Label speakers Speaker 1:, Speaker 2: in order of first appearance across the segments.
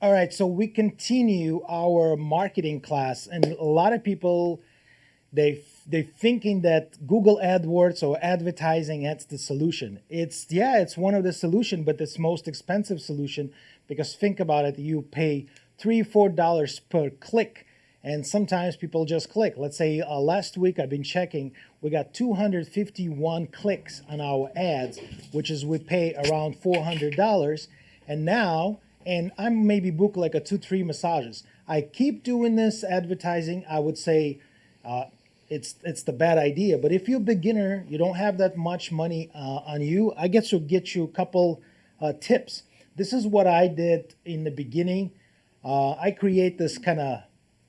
Speaker 1: All right, so we continue our marketing class, and a lot of people they thinking that Google AdWords or advertising that's the solution. It's one of the solution, but it's most expensive solution because think about it, you pay $3-4 per click, and sometimes people just click. Let's say last week I've been checking, we got 251 clicks on our ads, which is we pay around $400, and now and I'm maybe book like a 2-3 massages. I keep doing this advertising. I would say uh, it's the bad idea. But if you're a beginner, you don't have that much money on you, I get to get you a couple tips. This is what I did in the beginning. I create this kind of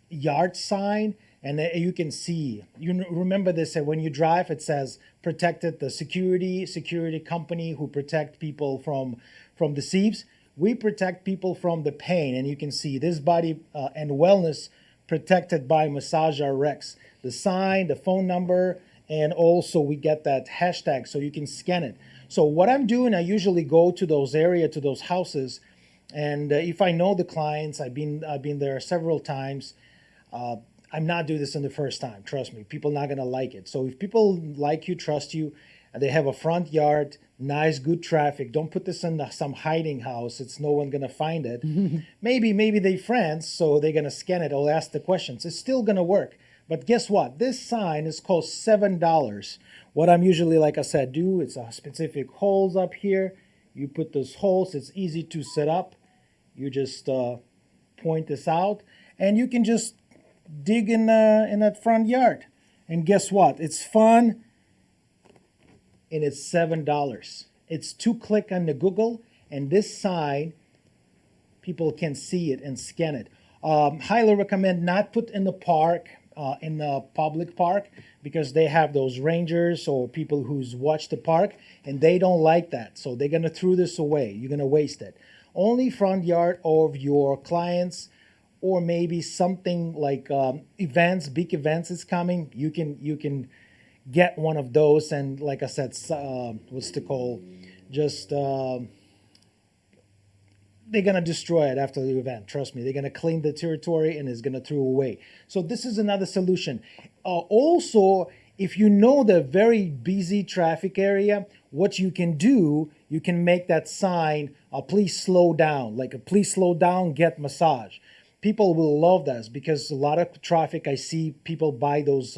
Speaker 1: yard sign, and you can see. Remember this? When you drive, it says protected the security company who protect people from the thieves. We protect people from the pain, and you can see this body and wellness protected by Massage RX. The sign, the phone number, and also we get that hashtag so you can scan it. So what I'm doing, I usually go to those area, to those houses, and if I know the clients, I've been there several times. Uh, I'm not doing this in the first time. Trust me, people not gonna like it. So if people like you, trust you, and they have a front yard, nice, good traffic. Don't put this in some hiding house. It's no one gonna find it. Maybe they friends, so they're gonna scan it or ask the questions. It's still gonna work. But guess what? This sign is cost $7. What I'm usually, like I said, do it's a specific holes up here. You put those holes. It's easy to set up. You just point this out, and you can just dig in that front yard. And guess what? It's fun, and it's $7. It's 2 click on the Google, and this sign, people can see it and scan it. Highly recommend not put in the park, in the public park, because they have those rangers or people who's watched the park, and they don't like that. So they're gonna throw this away. You're gonna waste it. Only front yard of your clients, or maybe something like events, big events is coming. You can get one of those, and like I said, what's the call? Just they're gonna destroy it after the event. Trust me, they're gonna clean the territory and it's gonna throw away. So this is another solution. Also, if you know the very busy traffic area, what you can do, you can make that sign, please slow down, like a please slow down, get massage. People will love this because a lot of traffic, I see people buy those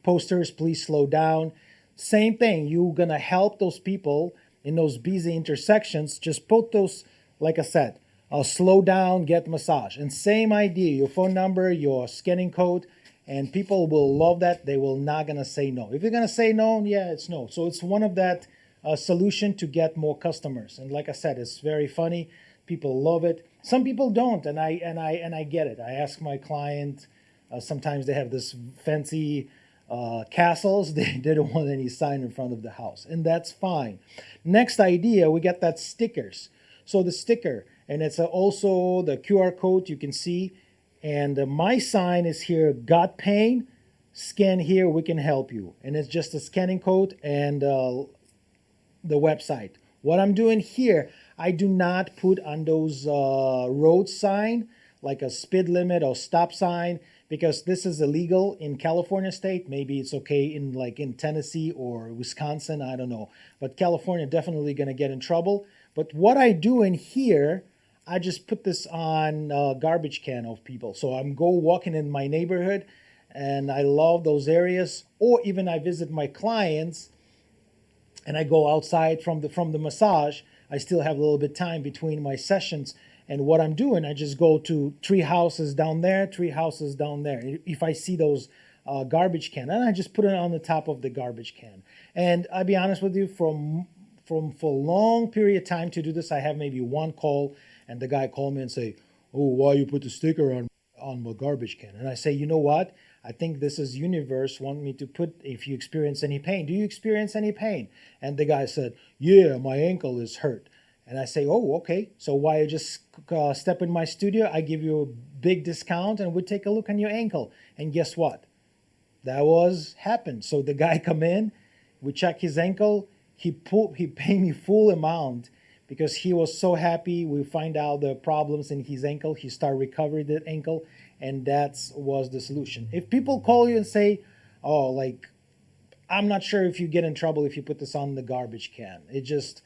Speaker 1: posters, please slow down. Same thing, you're gonna help those people in those busy intersections. Just put those, like I said, slow down, get massage. And same idea, your phone number, your scanning code, and people will love that. They will not gonna say no. If they're gonna say no, yeah, it's no. So it's one of that solution to get more customers. And like I said, it's very funny. People love it. Some people don't, and I get it. I ask my client. Sometimes they have this fancy castles. They don't want any sign in front of the house, and that's fine. Next idea, we get that stickers. So the sticker, and it's also the QR code you can see. And my sign is here, got pain, scan here, we can help you. And it's just a scanning code and the website. What I'm doing here, I do not put on those road sign, like a speed limit or stop sign, because this is illegal in California state. Maybe it's okay in Tennessee or Wisconsin, I don't know. But California definitely gonna get in trouble. But what I do in here, I just put this on a garbage can of people. So I'm go walking in my neighborhood, and I love those areas. Or even I visit my clients, and I go outside from the massage. I still have a little bit time between my sessions. And what I'm doing, I just go to 3 houses down there, 3 houses down there. If I see those garbage can, and I just put it on the top of the garbage can. And I'll be honest with you, for a long period of time to do this, I have maybe one call, and the guy called me and say, "Oh, why you put the sticker on my garbage can?" And I say, "You know what? I think this is universe want me to put, if you experience any pain. Do you experience any pain?" And the guy said, "Yeah, my ankle is hurt." And I say, "Oh, okay. So why you just step in my studio? I give you a big discount, and we take a look on your ankle." And guess what? That was happened. So the guy come in, we check his ankle. He paid me full amount because he was so happy. We find out the problems in his ankle. He started recovering that ankle, and that was the solution. If people call you and say, "Oh, like I'm not sure if you get in trouble if you put this on the garbage can," it just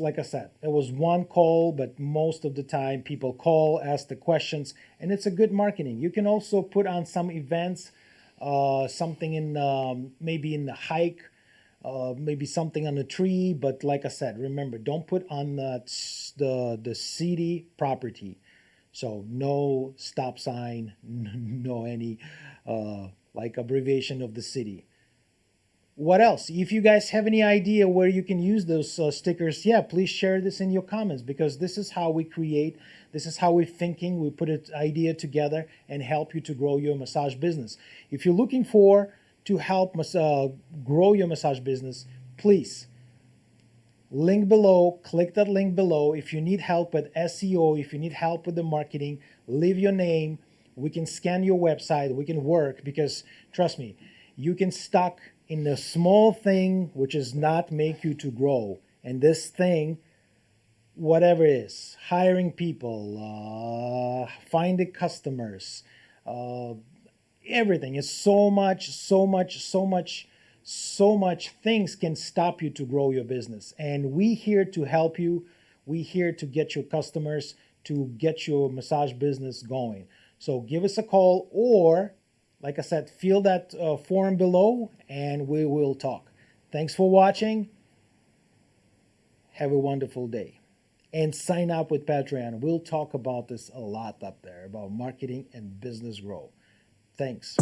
Speaker 1: like I said, it was one call, but most of the time people call, ask the questions, and it's a good marketing. You can also put on some events, something in maybe in the hike, maybe something on the tree. But like I said, remember, don't put on the city property. So no stop sign, no any like abbreviation of the city. What else? If you guys have any idea where you can use those stickers, yeah, please share this in your comments, because this is how we create, this is how we're thinking. We put an idea together and help you to grow your massage business. If you're looking for to help grow your massage business, please link below, click that link below. If you need help with SEO, if you need help with the marketing, leave your name. We can scan your website, we can work, because trust me, you can stuck in the small thing which is not make you to grow. And this thing, whatever it is, hiring people, finding customers, everything is so much things can stop you to grow your business. And we here to help you. We here to get your customers, to get your massage business going. So give us a call, or like I said, fill that form below and we will talk. Thanks for watching. Have a wonderful day. And sign up with Patreon. We'll talk about this a lot up there, about marketing and business growth. Thanks.